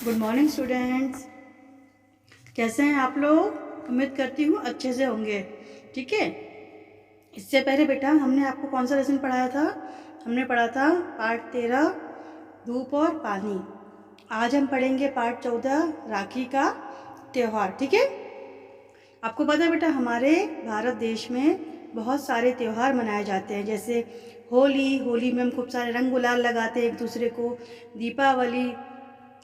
Good morning students. कैसे हैं आप लोग? उम्मीद करती हूँ अच्छे से होंगे। ठीक है, इससे पहले बेटा हमने आपको कौन सा लेसन पढ़ाया था? हमने पढ़ा था पार्ट 13 धूप और पानी। आज हम पढ़ेंगे पार्ट 14 राखी का त्यौहार। ठीक है, आपको पता है बेटा हमारे भारत देश में बहुत सारे त्यौहार मनाए जाते हैं, जैसे होली में हम खूब सारे रंग गुलाल लगाते हैं एक दूसरे को।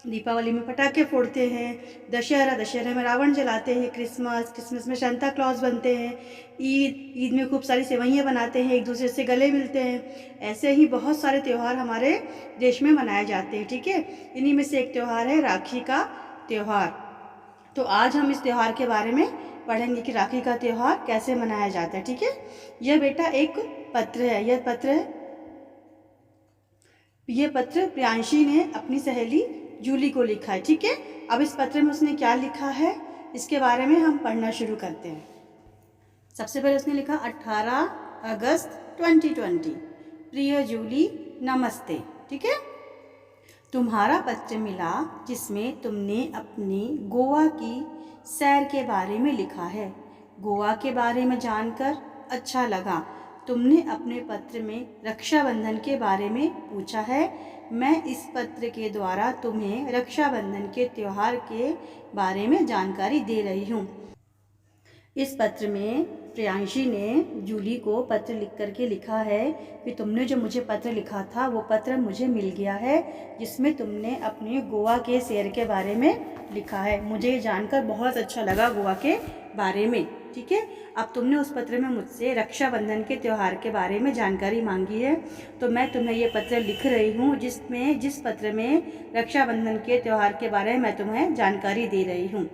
दीपावली में पटाखे फोड़ते हैं। दशहरा में रावण जलाते हैं। क्रिसमस में सांता क्लॉज बनते हैं। ईद में खूब सारी सेवइयाँ बनाते हैं, एक दूसरे से गले मिलते हैं। ऐसे ही बहुत सारे त्यौहार हमारे देश में मनाए जाते हैं। ठीक है, इन्हीं में से एक त्यौहार है राखी का त्यौहार। तो आज हम इस त्यौहार के बारे में पढ़ेंगे कि राखी का त्यौहार कैसे मनाया जाता है। ठीक है, यह बेटा एक पत्र है। यह पत्र प्रियांशी ने अपनी सहेली जूली को लिखा है। ठीक है, अब इस पत्र में उसने क्या लिखा है इसके बारे में हम पढ़ना शुरू करते हैं। सबसे पहले उसने लिखा 18 अगस्त 2020। प्रिय जूली, नमस्ते। ठीक है, तुम्हारा पत्र मिला जिसमें तुमने अपनी गोवा की सैर के बारे में लिखा है। गोवा के बारे में जानकर अच्छा लगा। तुमने अपने पत्र में रक्षाबंधन के बारे में पूछा है। मैं इस पत्र के द्वारा तुम्हें रक्षाबंधन के त्यौहार के बारे में जानकारी दे रही हूँ। इस पत्र में प्रियांशी ने जूली को पत्र लिख करके लिखा है कि तुमने जो मुझे पत्र लिखा था वो पत्र मुझे मिल गया है, जिसमें तुमने अपने गोवा के सैर के बारे में लिखा है। मुझे ये जानकर बहुत अच्छा लगा गोवा के बारे में। ठीक है, अब तुमने उस पत्र में मुझसे रक्षाबंधन के त्यौहार के बारे में जानकारी मांगी है, तो मैं तुम्हें ये पत्र लिख रही हूँ जिस पत्र में रक्षाबंधन के त्यौहार के बारे में मैं तुम्हें जानकारी दे रही हूँ।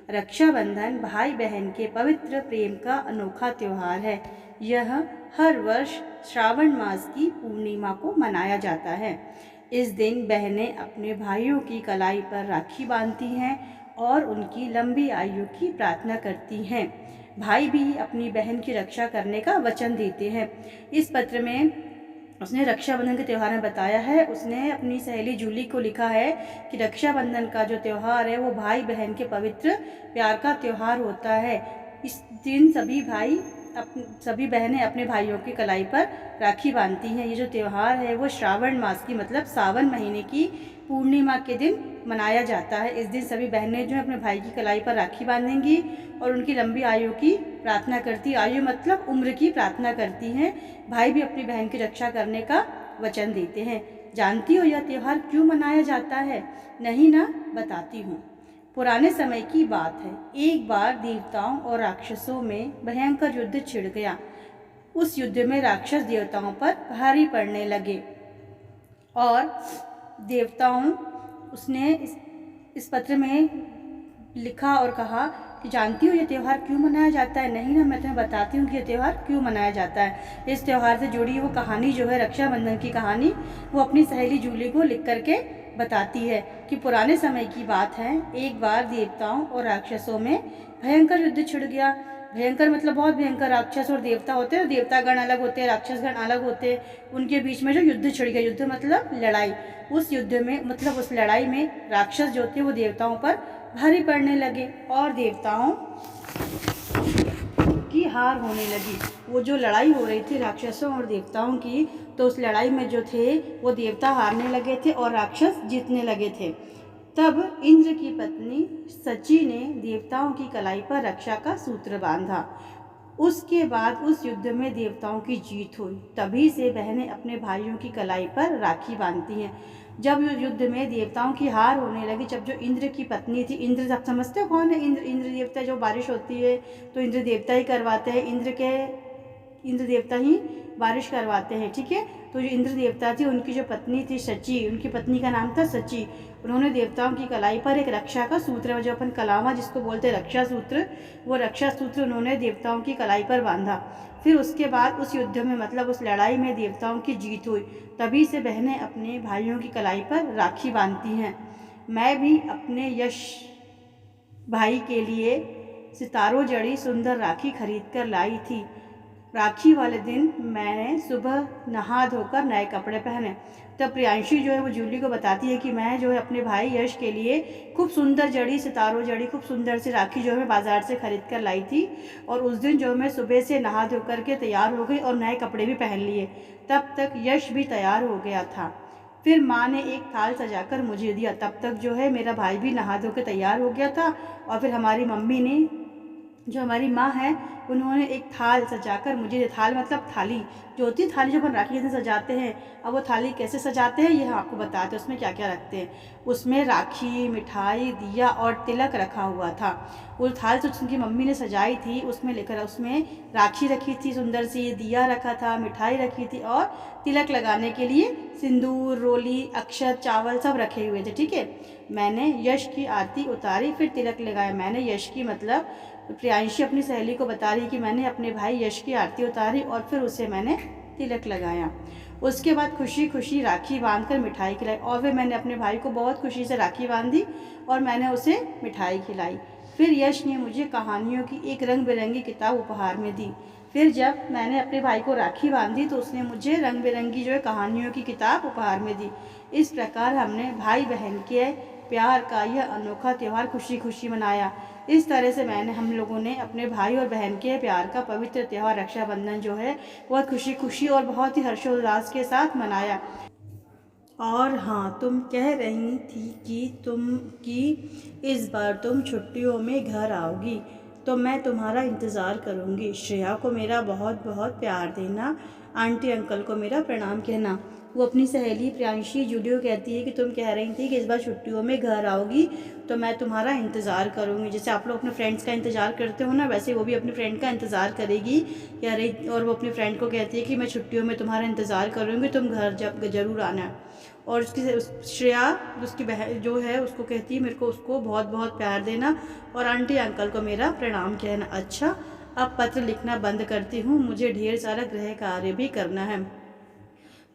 रक्षाबंधन भाई बहन के पवित्र प्रेम का अनोखा त्यौहार है। यह हर वर्ष श्रावण मास की पूर्णिमा को मनाया जाता है। इस दिन बहनें अपने भाइयों की कलाई पर राखी बांधती हैं और उनकी लंबी आयु की प्रार्थना करती हैं। भाई भी अपनी बहन की रक्षा करने का वचन देते हैं। इस पत्र में उसने रक्षाबंधन के त्यौहार में बताया है। उसने अपनी सहेली जूली को लिखा है कि रक्षाबंधन का जो त्यौहार है वो भाई बहन के पवित्र प्यार का त्यौहार होता है। इस दिन सभी बहनें अपने भाइयों की कलाई पर राखी बांधती हैं। ये जो त्यौहार है वो श्रावण मास की मतलब सावन महीने की पूर्णिमा के दिन मनाया जाता है। इस दिन सभी बहनें जो है अपने भाई की कलाई पर राखी बांधेंगी और उनकी लंबी आयु की प्रार्थना करती, आयु मतलब उम्र की प्रार्थना करती हैं। भाई भी अपनी बहन की रक्षा करने का वचन देते हैं। जानती हो यह त्यौहार क्यों मनाया जाता है? नहीं ना, बताती हूँ। पुराने समय की बात है। एक बार देवताओं और राक्षसों में भयंकर युद्ध छिड़ गया। उस युद्ध में राक्षस देवताओं पर भारी पड़ने लगे और देवताओं उसने इस पत्र में लिखा और कहा कि जानती हो यह त्यौहार क्यों मनाया जाता है? नहीं ना, मैं तुम्हें बताती हूँ कि यह त्यौहार क्यों मनाया जाता है। इस त्यौहार से जुड़ी वो कहानी जो है रक्षाबंधन की कहानी, वो अपनी सहेली जूली को लिख करके बताती है कि पुराने समय की बात है। एक बार देवताओं और राक्षसों में भयंकर युद्ध छिड़ गया। भयंकर मतलब बहुत भयंकर। राक्षस और देवता होते हैं, देवतागण अलग होते हैं, राक्षसगण अलग होते हैं। उनके बीच में जो युद्ध छिड़ गया, युद्ध मतलब लड़ाई, उस युद्ध में मतलब उस लड़ाई में राक्षस जो थे वो देवताओं पर भारी पड़ने लगे और देवताओं की हार होने लगी। वो जो लड़ाई हो रही थी राक्षसों और देवताओं की, तो उस लड़ाई में जो थे वो देवता हारने लगे थे और राक्षस जीतने लगे थे। तब इंद्र की पत्नी सची ने देवताओं की कलाई पर रक्षा का सूत्र बांधा। उसके बाद उस युद्ध में देवताओं की जीत हुई। तभी से बहनें अपने भाइयों की कलाई पर राखी बांधती हैं। जब युद्ध में देवताओं की हार होने लगी, जब जो इंद्र की पत्नी थी, इंद्र आप समझते हो कौन है? इंद्र देवता। जो बारिश होती है तो इंद्र देवता ही करवाते हैं। इंद्र देवता ही बारिश करवाते हैं। ठीक है, तो जो इंद्र देवता थी उनकी जो पत्नी थी सची, उनकी पत्नी का नाम था सची। उन्होंने देवताओं की कलाई पर एक रक्षा का सूत्र, जो अपन कलावा जिसको बोलते हैं रक्षा सूत्र, वो रक्षा सूत्र उन्होंने देवताओं की कलाई पर बांधा। फिर उसके बाद उस युद्ध में मतलब उस लड़ाई में देवताओं की जीत हुई। तभी से बहनें अपने भाइयों की कलाई पर राखी बांधती हैं। मैं भी अपने यश भाई के लिए सितारों जड़ी सुंदर राखी खरीद कर लाई थी। राखी वाले दिन मैंने सुबह नहा धोकर नए कपड़े पहने। तब प्रियांशी जो है वो जूली को बताती है कि मैं जो है अपने भाई यश के लिए खूब सुंदर जड़ी, सितारों जड़ी खूब सुंदर सी राखी जो है बाज़ार से ख़रीद कर लाई थी, और उस दिन जो मैं सुबह से नहा धोकर के तैयार हो गई और नए कपड़े भी पहन लिए। तब तक यश भी तैयार हो गया था। फिर माँ ने एक थाल सजाकर मुझे दिया। तब तक जो है मेरा भाई भी नहा धो के तैयार हो गया था, और फिर हमारी मम्मी ने, जो हमारी माँ है, उन्होंने एक थाल सजाकर मुझे, थाल मतलब थाली जो होती है, थाली जो अपन राखी के दिन सजाते हैं। अब वो थाली कैसे सजाते हैं ये हम आपको बताते हैं, उसमें क्या क्या रखते हैं। उसमें राखी, मिठाई, दिया और तिलक रखा हुआ था। वो थाल जो उनकी मम्मी ने सजाई थी उसमें लेकर, उसमें राखी रखी थी सुंदर सी, दिया रखा था, मिठाई रखी थी, और तिलक लगाने के लिए सिंदूर, रोली, अक्षत, चावल सब रखे हुए थे। ठीक है, मैंने यश की आरती उतारी, फिर तिलक लगाया। मैंने यश की मतलब प्रियांशी अपनी सहेली को बता रही कि मैंने अपने भाई यश की आरती उतारी और फिर उसे मैंने तिलक लगाया। उसके बाद खुशी खुशी राखी बांधकर मिठाई खिलाई, और फिर मैंने अपने भाई को बहुत खुशी से राखी बांधी और मैंने उसे मिठाई खिलाई। फिर यश ने मुझे कहानियों की एक रंग बिरंगी किताब उपहार में दी। फिर जब मैंने अपने भाई को राखी बांधी तो उसने मुझे रंग बिरंगी जो है कहानियों की किताब उपहार में दी। इस प्रकार हमने भाई बहन के प्यार का यह अनोखा त्यौहार खुशी खुशी मनाया। इस तरह से हम लोगों ने अपने भाई और बहन के प्यार का पवित्र त्यौहार रक्षाबंधन जो है बहुत खुशी खुशी और बहुत ही हर्षोल्लास के साथ मनाया। और हाँ, तुम कह रही थी कि इस बार तुम छुट्टियों में घर आओगी, तो मैं तुम्हारा इंतज़ार करूँगी। श्रेया को मेरा बहुत बहुत प्यार देना, आंटी अंकल को मेरा प्रणाम कहना। वो अपनी सहेली प्रियांशी जूली को कहती है कि तुम कह रही थी कि इस बार छुट्टियों में घर आओगी, तो मैं तुम्हारा इंतज़ार करूँगी। जैसे आप लोग अपने फ्रेंड्स का इंतज़ार करते हो ना, वैसे वो भी अपने फ्रेंड का इंतज़ार करेगी। कह रही, और वो अपनी फ्रेंड को कहती है कि मैं छुट्टियों में तुम्हारा इंतज़ार करूँगी, तुम घर जब ज़रूर आना। और उसकी श्रेया, उसकी बहन जो है, उसको कहती है मेरे को उसको बहुत बहुत प्यार देना और आंटी अंकल को मेरा प्रणाम कहना। अच्छा, अब पत्र लिखना बंद करती हूँ, मुझे ढेर सारा गृह कार्य भी करना है।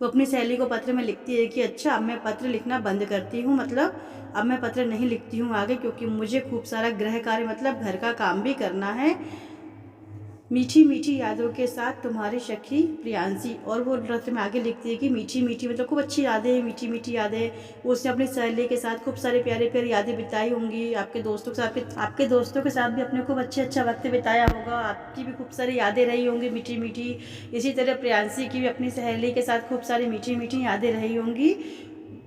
वो अपनी सहेली को पत्र में लिखती है कि अच्छा, अब मैं पत्र लिखना बंद करती हूँ, मतलब अब मैं पत्र नहीं लिखती हूँ आगे, क्योंकि मुझे खूब सारा गृह कार्य मतलब घर का काम भी करना है। मीठी मीठी यादों के साथ तुम्हारी सखी प्रियांशी। और वो पत्र में आगे लिखती है कि मीठी मीठी मतलब खूब अच्छी यादें, मीठी मीठी यादें। उसने अपनी सहेली के साथ खूब सारे प्यारे प्यारे यादें बिताई होंगी। आपके दोस्तों के साथ, आपके दोस्तों के साथ भी अपने खूब अच्छा वक्त बिताया होगा। आपकी भी खूब सारी यादें रही होंगी मीठी मीठी। इसी तरह प्रियांशी की भी अपनी सहेली के साथ खूब सारी मीठी मीठी यादें रही होंगी।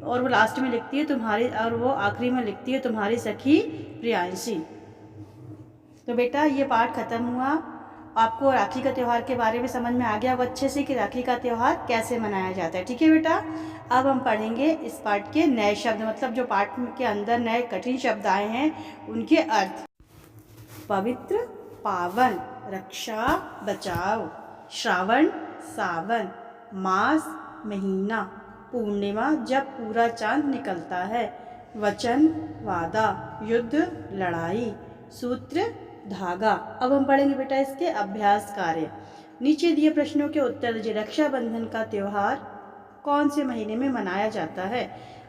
और वो लास्ट में लिखती है तुम्हारी, और वो आखिरी में लिखती है तुम्हारी सखी प्रियांशी। तो बेटा ये पाठ खत्म हुआ। आपको राखी का त्यौहार के बारे में समझ में आ गया होगा अच्छे से कि राखी का त्यौहार कैसे मनाया जाता है। ठीक है बेटा, अब हम पढ़ेंगे इस पाठ के नए शब्द, मतलब जो पाठ के अंदर नए कठिन शब्द आए हैं उनके अर्थ। पवित्र, पावन, रक्षा, बचाव, श्रावण, सावन, मास, महीना, पूर्णिमा जब पूरा चांद निकलता है, वचन, वादा, युद्ध, लड़ाई, सूत्र, धागा। अब हम पढ़ेंगे बेटा इसके अभ्यास कार्य। नीचे दिए प्रश्नों के उत्तर दीजिए। रक्षाबंधन का त्यौहार कौन से महीने में मनाया जाता है?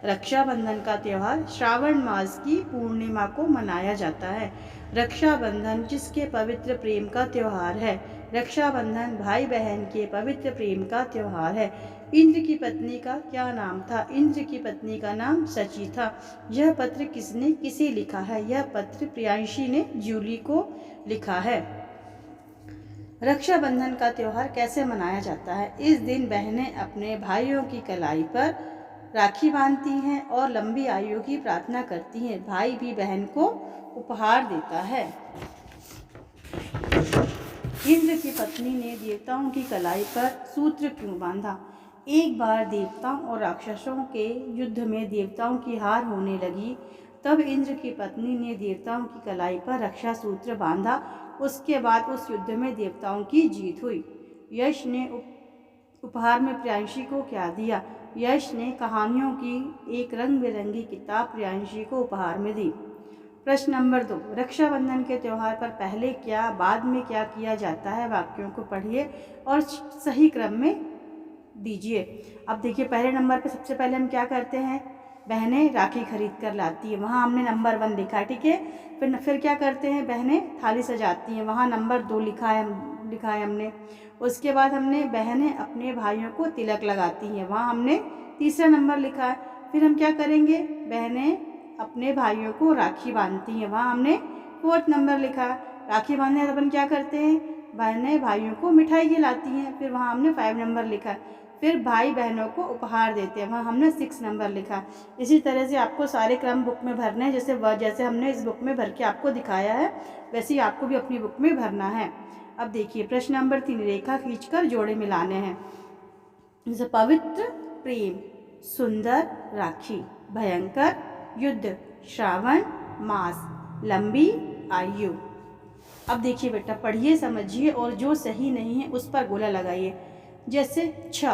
रक्षाबंधन का त्यौहार श्रावण मास की पूर्णिमा को मनाया जाता है। रक्षाबंधन किसके पवित्र प्रेम का त्यौहार है? रक्षाबंधन भाई बहन के पवित्र प्रेम का त्यौहार है। इंद्र की पत्नी का क्या नाम था? इंद्र की पत्नी का नाम सची था। यह पत्र किसने किसे लिखा है? यह पत्र प्रियांशी ने जूली को लिखा है। रक्षाबंधन का त्यौहार कैसे मनाया जाता है? इस दिन बहनें अपने भाइयों की कलाई पर राखी बांधती हैं और लंबी आयु की प्रार्थना करती हैं। भाई भी बहन को उपहार देता है। इंद्र की पत्नी ने देवताओं की कलाई पर सूत्र क्यों बांधा? एक बार देवताओं और राक्षसों के युद्ध में देवताओं की हार होने लगी, तब इंद्र की पत्नी ने देवताओं की कलाई पर रक्षा सूत्र बांधा। उसके बाद उस युद्ध में देवताओं की जीत हुई। यश ने उपहार में प्रियांशी को क्या दिया? यश ने कहानियों की एक रंग बिरंगी किताब प्रियांशी को उपहार में दी। प्रश्न नंबर 2, रक्षाबंधन के त्यौहार पर पहले क्या बाद में क्या किया जाता है? वाक्यों को पढ़िए और सही क्रम में दीजिए। अब देखिए, पहले नंबर पे सबसे पहले हम क्या करते हैं? बहनें राखी खरीद कर लाती है, वहाँ हमने नंबर 1 लिखा है। ठीक है, फिर क्या करते हैं? बहनें थाली सजाती हैं, वहाँ नंबर 2 लिखा है लिखा है हमने। उसके बाद हमने बहनें अपने भाइयों को तिलक लगाती हैं, वहाँ हमने तीसरा नंबर लिखा है। फिर हम क्या करेंगे, बहनें अपने भाइयों को राखी बांधती हैं, वहाँ हमने 4th नंबर लिखा है। राखी बांधने अपन क्या करते हैं, बहनें भाइयों को मिठाई खिलाती हैं, फिर वहाँ हमने 5 नंबर लिखा है। फिर भाई बहनों को उपहार देते हैं, वहाँ हमने 6 नंबर लिखा। इसी तरह से आपको सारे क्रम बुक में भरने हैं, जैसे हमने इस बुक में भर के आपको दिखाया है वैसे ही आपको भी अपनी बुक में भरना है। अब देखिए प्रश्न नंबर 3, रेखा खींचकर जोड़े मिलाने हैं। जैसे पवित्र प्रेम, सुंदर राखी, भयंकर युद्ध, श्रावण मास, लंबी आयु। अब देखिए बेटा, पढ़िए समझिए और जो सही नहीं है उस पर गोला लगाइए। जैसे छ,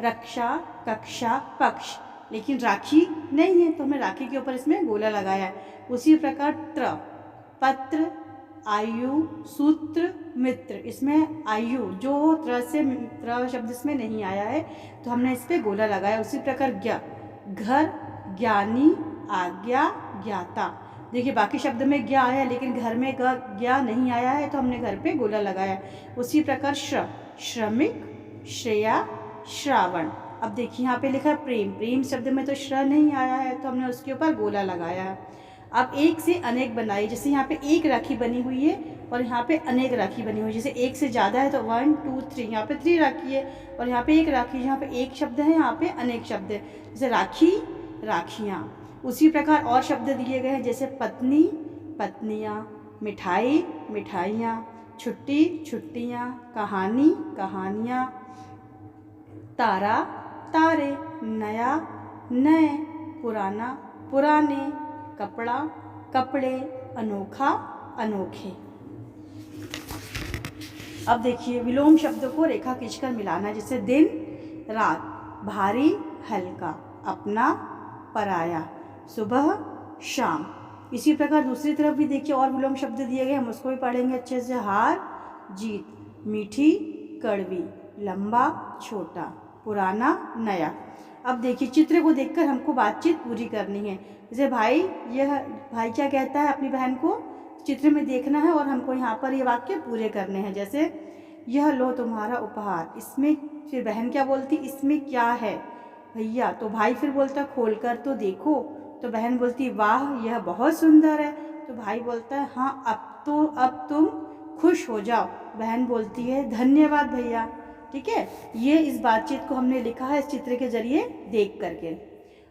रक्षा, कक्षा, पक्ष, लेकिन राखी नहीं है तो हमने राखी के ऊपर इसमें गोला लगाया है। उसी प्रकार त्र, पत्र, आयु, सूत्र, मित्र, इसमें आयु जो त्र शब्द इसमें नहीं आया है तो हमने इस पर गोला लगाया। उसी प्रकार ज्ञ, घर, ज्ञानी, आज्ञा, ज्ञाता। देखिए बाकी शब्द में ज्ञा आया लेकिन घर में ज्ञा नहीं आया है तो हमने घर पे गोला लगाया। उसी प्रकार श्र, श्रमिक, श्रेया, श्रावण। अब देखिए यहाँ पे लिखा है प्रेम, प्रेम शब्द में तो श्र नहीं आया है तो हमने उसके ऊपर गोला लगाया है। अब एक से अनेक बनाइए, जैसे यहाँ पे एक राखी बनी हुई है और यहाँ पे अनेक राखी बनी हुई है। जैसे एक से ज़्यादा है तो 1 2 3, यहाँ पे 3 राखी है और यहाँ पे एक राखी, यहाँ पे एक शब्द है, यहाँ पे अनेक शब्द है। जैसे राखी, राखियाँ। उसी प्रकार और शब्द दिए गए हैं, जैसे पत्नी, पत्नियाँ, मिठाई, मिठाइयाँ, छुट्टी, छुट्टियाँ, कहानी, कहानियाँ, तारा, तारे, नया, नए, पुराना, पुराने, कपड़ा, कपड़े, अनोखा, अनोखे। अब देखिए विलोम शब्दों को रेखा खींचकर मिलाना है। जैसे दिन, रात, भारी, हल्का, अपना, पराया, सुबह, शाम। इसी प्रकार दूसरी तरफ भी देखिए और विलोम शब्द दिए गए, हम उसको भी पढ़ेंगे अच्छे से। हार, जीत, मीठी, कड़वी, लंबा, छोटा, पुराना, नया। अब देखिए चित्र को देखकर हमको बातचीत पूरी करनी है। जैसे भाई क्या कहता है अपनी बहन को, चित्र में देखना है और हमको यहाँ पर ये वाक्य पूरे करने हैं। जैसे यह लो तुम्हारा उपहार, इसमें, फिर बहन क्या बोलती, इसमें क्या है भैया, तो भाई फिर बोलता खोल कर तो देखो, तो बहन बोलती वाह यह बहुत सुंदर है, तो भाई बोलता है हाँ अब तुम खुश हो जाओ। बहन बोलती है धन्यवाद भैया। ठीक है, ये इस बातचीत को हमने लिखा है इस चित्र के जरिए देख करके।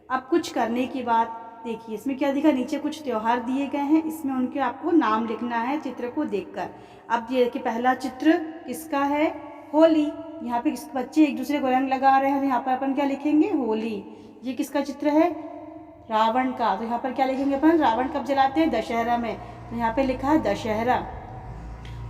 अब कुछ करने की बात देखिए, इसमें क्या दिखा, नीचे कुछ त्यौहार दिए गए हैं, इसमें उनके आपको नाम लिखना है चित्र को देखकर। अब ये कि पहला चित्र किसका है, होली। यहाँ पे बच्चे एक दूसरे को रंग लगा रहे हैं तो यहाँ पर अपन क्या लिखेंगे, होली। ये किसका चित्र है, रावण का, तो यहाँ पर क्या लिखेंगे अपन, रावण कब जलाते हैं, दशहरा में, तो यहाँ पे लिखा है दशहरा।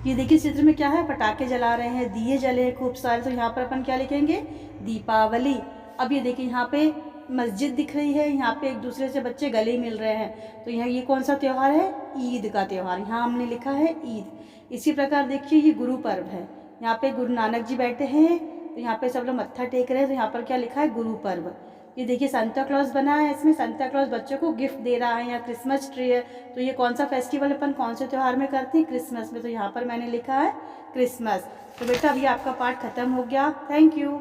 ये देखिए चित्र में क्या है, पटाखे जला रहे हैं, दिए जले हैं खूब सारे, तो यहाँ पर अपन क्या लिखेंगे, दीपावली। अब ये देखिए यहाँ पे मस्जिद दिख रही है, यहाँ पे एक दूसरे से बच्चे गले मिल रहे हैं, तो यहाँ ये कौन सा त्यौहार है, ईद का त्यौहार, यहाँ हमने लिखा है ईद। इसी प्रकार देखिए ये गुरु पर्व है, यहाँ पे गुरु नानक जी बैठे हैं, तो यहाँ पे सब लोग मत्था टेक रहे हैं, तो यहाँ पर क्या लिखा है, गुरु पर्व। ये देखिए सांता क्लॉज बना है, इसमें सांता क्लॉज बच्चों को गिफ्ट दे रहा है, यहाँ क्रिसमस ट्री है, तो ये कौन सा फेस्टिवल अपन कौन से त्यौहार में करते हैं, क्रिसमस में, तो यहाँ पर मैंने लिखा है क्रिसमस। तो बेटा अभी आपका पाठ खत्म हो गया, थैंक यू।